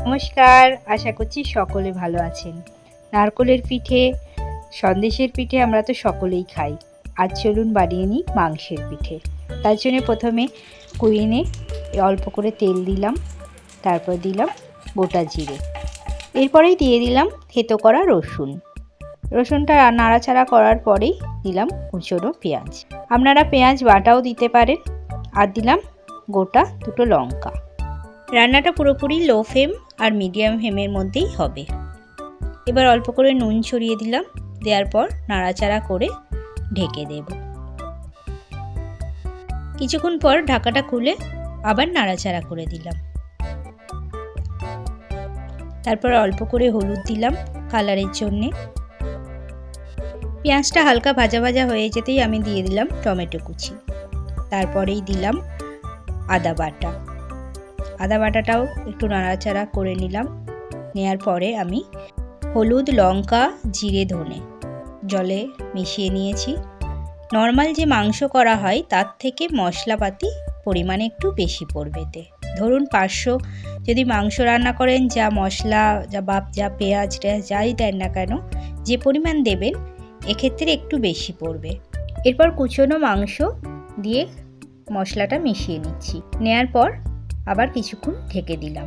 নমস্কার, আশা করছি সকলে ভালো আছেন। নারকেলের পিঠে, সন্দেশের পিঠে আমরা তো সকলেই খাই। আজ চলুন বানিয়ে নিই মাংসের পিঠে। তার জন্য প্রথমে কুইনে অল্প করে তেল দিলাম, তারপর দিলাম গোটা জিরে, এরপরেই দিয়ে দিলাম থেতো করা রসুন। রসুনটা নাড়াচাড়া করার পরেই দিলাম কুচনো পেঁয়াজ। আপনারা পেঁয়াজ বাটাও দিতে পারেন। আর দিলাম গোটা দুটো লঙ্কা। রান্নাটা পুরোপুরি লো ফ্লেম আর মিডিয়াম ফ্লেমের মধ্যেই হবে। এবার অল্প করে নুন ছড়িয়ে দিলাম, দেওয়ার পর নাড়াচাড়া করে ঢেকে দেব। কিছুক্ষণ পর ঢাকাটা খুলে আবার নাড়াচাড়া করে দিলাম। তারপর অল্প করে হলুদ দিলাম কালারের জন্যে। পেঁয়াজটা হালকা ভাজা ভাজা হয়ে যেতেই আমি দিয়ে দিলাম টমেটো কুচি। তারপরেই দিলাম আদা বাটা। আদা বাটাটাও একটু নাড়াচাড়া করে নিলাম। নেয়ার পরে আমি হলুদ, লঙ্কা, জিরে, ধনে জলে মিশিয়ে নিয়েছি। নর্মাল যে মাংস করা হয় তার থেকে মশলাপাতি পরিমাণে একটু বেশি পড়বে এতে। ধরুন 500 যদি মাংস রান্না করেন, যা মশলা যা পেঁয়াজ যাই দেন না কেন, যে পরিমাণ দেবেন এক্ষেত্রে একটু বেশি পড়বে। এরপর কুচনো মাংস দিয়ে মশলাটা মিশিয়ে নিচ্ছি। নেয়ার পর আবার কিছুক্ষণ ঢেকে দিলাম।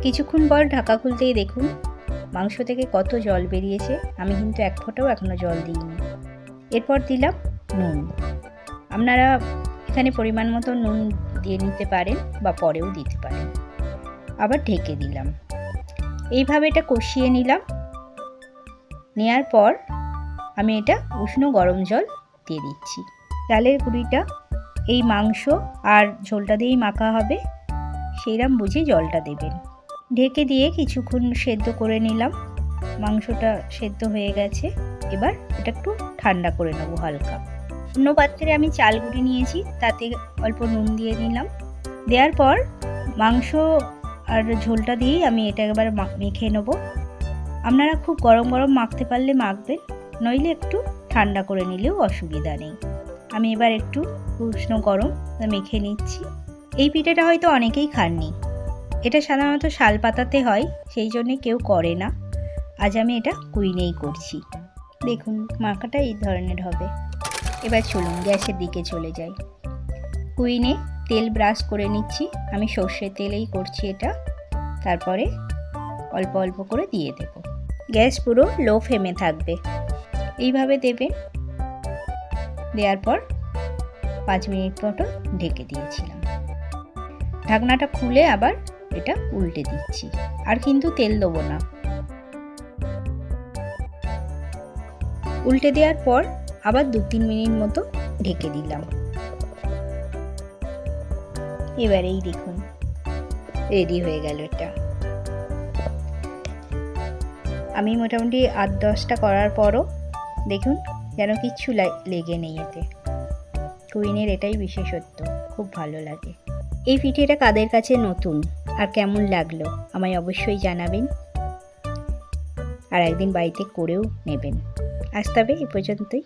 কিছুক্ষণ পর ঢাকা খুলতেই দেখুন মাংস থেকে কত জল বেরিয়েছে। আমি কিন্তু এক ফোঁটাও এখনো জল দিইনি। এরপর দিলাম নুন। আপনারা এখানে পরিমাণ মতো নুন দিয়ে নিতে পারেন বা পরেও দিতে পারেন। আবার ঢেকে দিলাম। এইভাবে এটা কষিয়ে নিলাম। নেয়ার পর আমি এটা উষ্ণ গরম জল দিয়ে দিচ্ছি। চালের গুঁড়িটা এই মাংস আর ঝোলটা দিয়েই মাখা হবে, সেইরকম বুঝে জলটা দেবেন। ঢেকে দিয়ে কিছুক্ষণ সেদ্ধ করে নিলাম। মাংসটা সেদ্ধ হয়ে গেছে। এবার এটা একটু ঠান্ডা করে নেবো হালকা। অন্য পাত্রে আমি চাল গুঁড়ি নিয়েছি, তাতে অল্প নুন দিয়ে নিলাম। দেওয়ার পর মাংস আর ঝোলটা দিয়েই আমি এটা এবার মেখে নেব। আপনারা খুব গরম গরম মাখতে পারলে মাখবেন, নইলে একটু ঠান্ডা করে নিলেও অসুবিধা নেই। আমি এবার একটু উষ্ণ গরম মেখে নিচ্ছি। এই পিঠেটা হয়তো অনেকেই খাননি। এটা সাধারণত শাল পাতাতে হয়, সেই জন্যে কেউ করে না। আজ আমি এটা কুইনেই করছি। দেখুন মাখাটা এই ধরনের হবে। এবার চলুন গ্যাসের দিকে চলে যাই। কুইনে তেল ব্রাশ করে নিচ্ছি। আমি সর্ষের তেলেই করছি এটা। তারপরে অল্প অল্প করে দিয়ে দেব। গ্যাস পুরো লো ফ্লেমে থাকবে। এইভাবে দেবেন। দেওয়ার পর 5 মিনিট মতো ঢেকে দিয়েছিলাম। ঢাকনাটা খুলে আবার এটা উল্টে দিচ্ছি। আর কিন্তু তেল দেবো না। উল্টে দেওয়ার পর আবার 2-3 মিনিট মতো ঢেকে দিলাম। এবারেই দেখুন রেডি হয়ে গেল এটা। আমি মোটামুটি 8-10টা করার পরও দেখুন যেন কিচ্ছু লেগে নেই এতে। কুইনের এটাই বিশেষত্ব, খুব ভালো লাগে। এই পিঠেটা কাদের কাছে নতুন আর কেমন লাগলো আমায় অবশ্যই জানাবেন। আর একদিন বাড়িতে করেও নেবেন। আজ তবে এ পর্যন্তই।